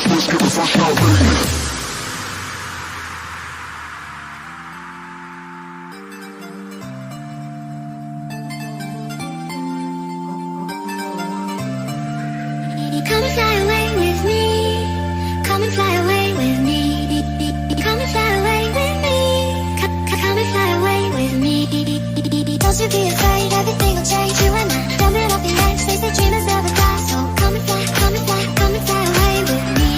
Let's get the fuck out, baby. Come and fly away with me. Come and fly away with me. Come and fly away with me. Come and fly away with me. Don't you be afraid, everything will change. You and I, jumping off the edge. They say dreamers never die, so come and fly, come and fly, come and fly away with me.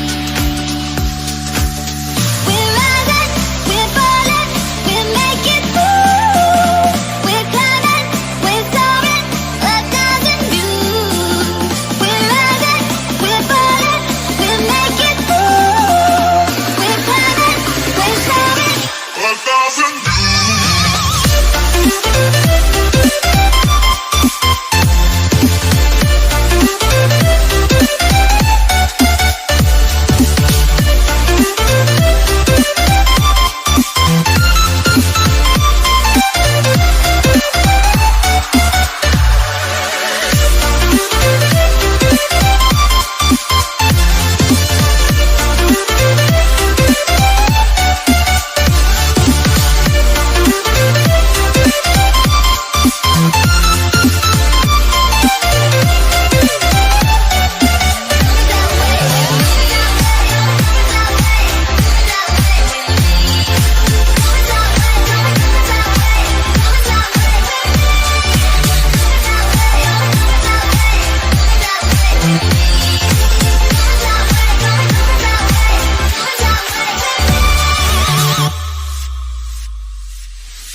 We're rising, we're falling, we'll make it through. We're climbing, we're soaring, 1,000 views. We're rising, we're falling, we'll make it through. We're climbing, we're soaring, 1,000 views.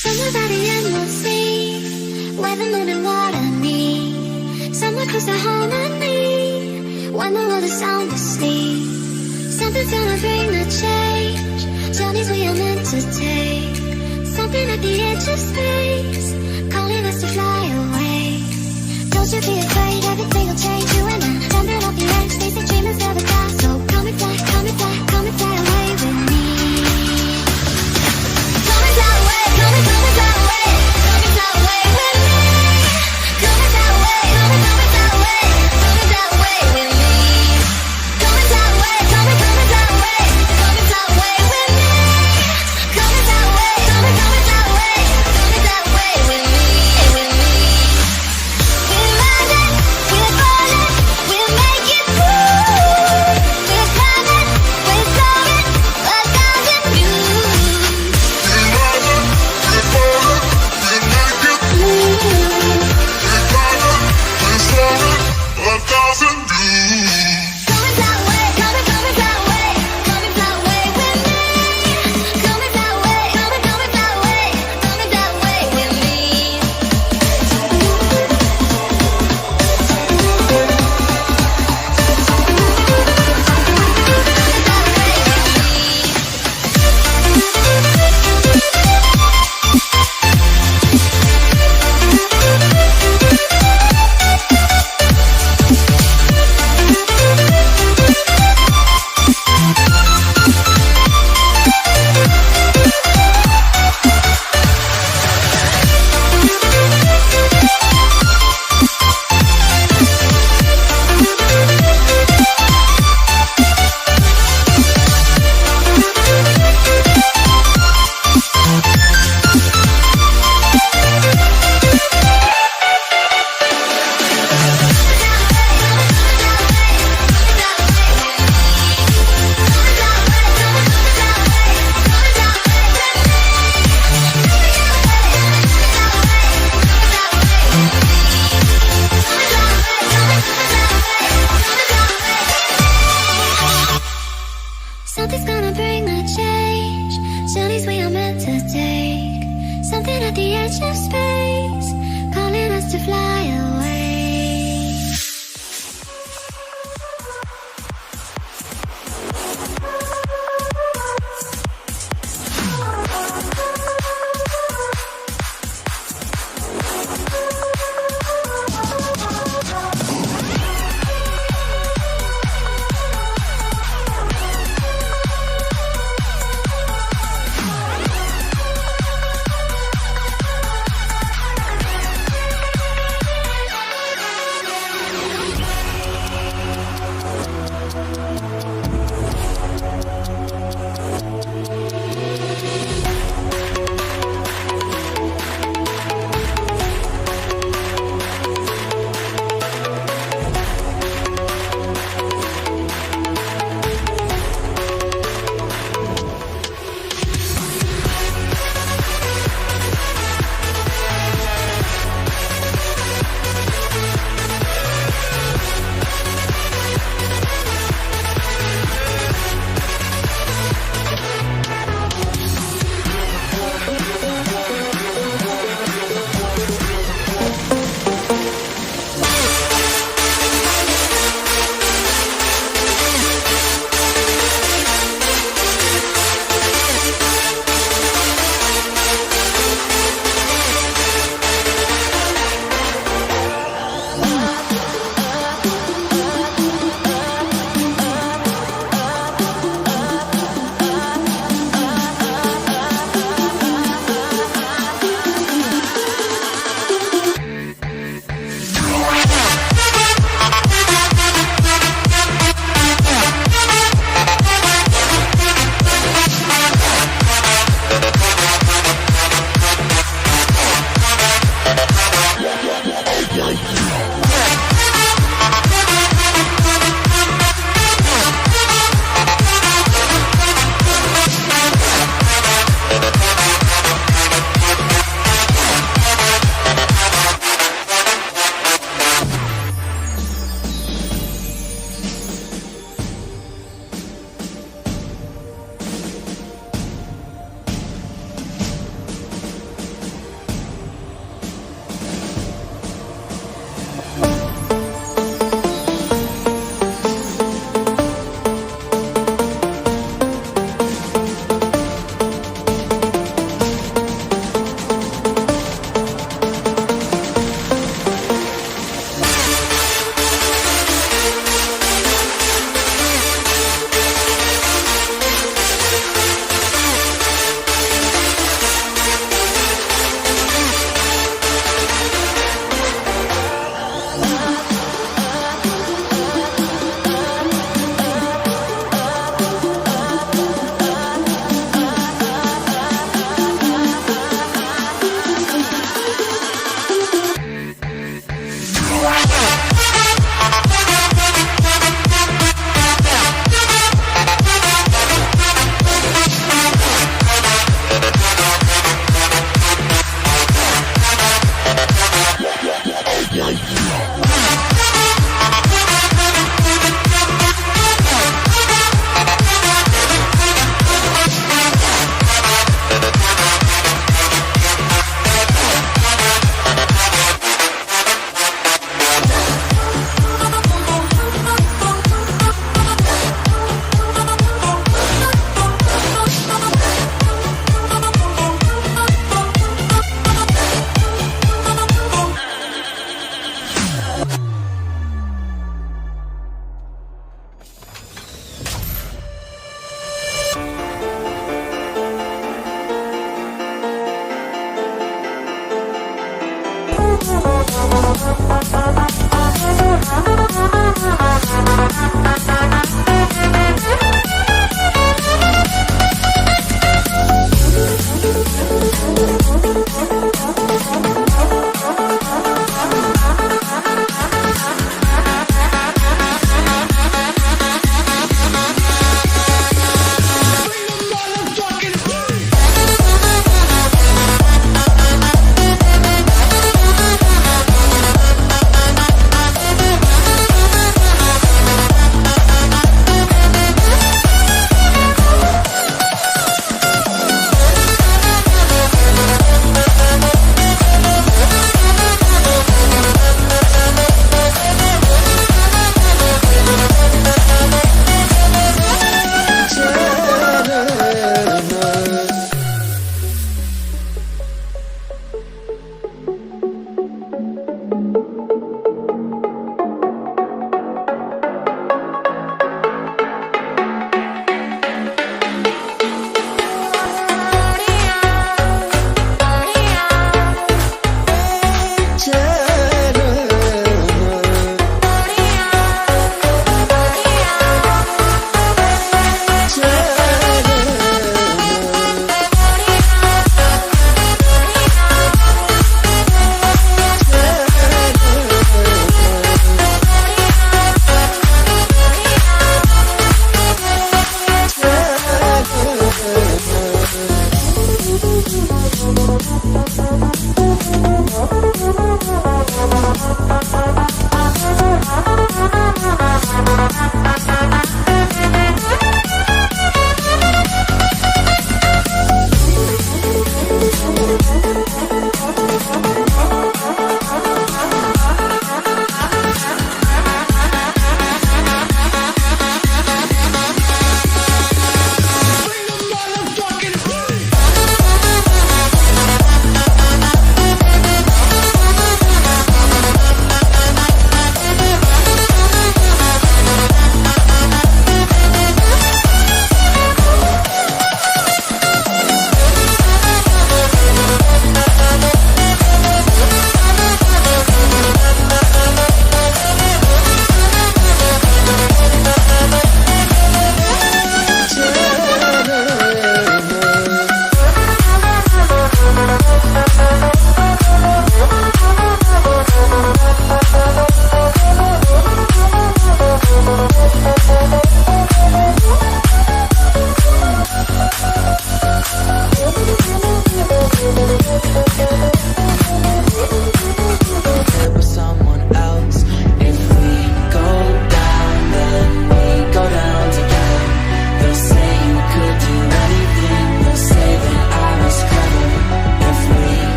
Somewhere by the endless sea, where the moon and water meet. Somewhere close to harmony, when the world is sound asleep. Something's gonna bring the change, journeys we are meant to take. Something at the edge of space, calling us to fly away. Don't you be afraid, everything will change. You and I, jumping off the edge. They say dreamers never die, so come and fly, come and fly, come and fly away with me. Come and fly away, come and fly away, come and fly away with me. Come and fly away, come and fly away, come and fly away with me. Come and fly away, come and fly away, come and fly away with me. Come and fly away, come and fly away, come and fly away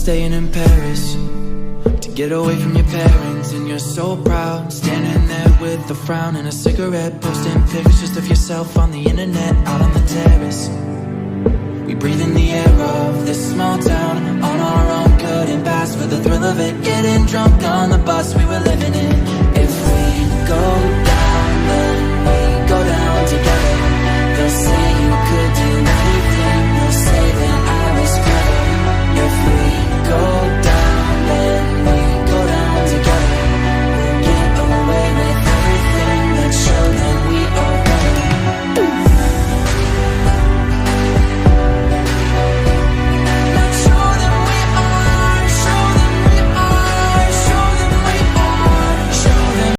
staying in Paris to get away from your parents, and you're so proud, standing there with a frown and a cigarette, posting pictures of yourself on the internet, out on the terrace. We breathe in the air of this small town on our own, couldn't pass for the thrill of it, getting drunk on the bus we were living in. If we go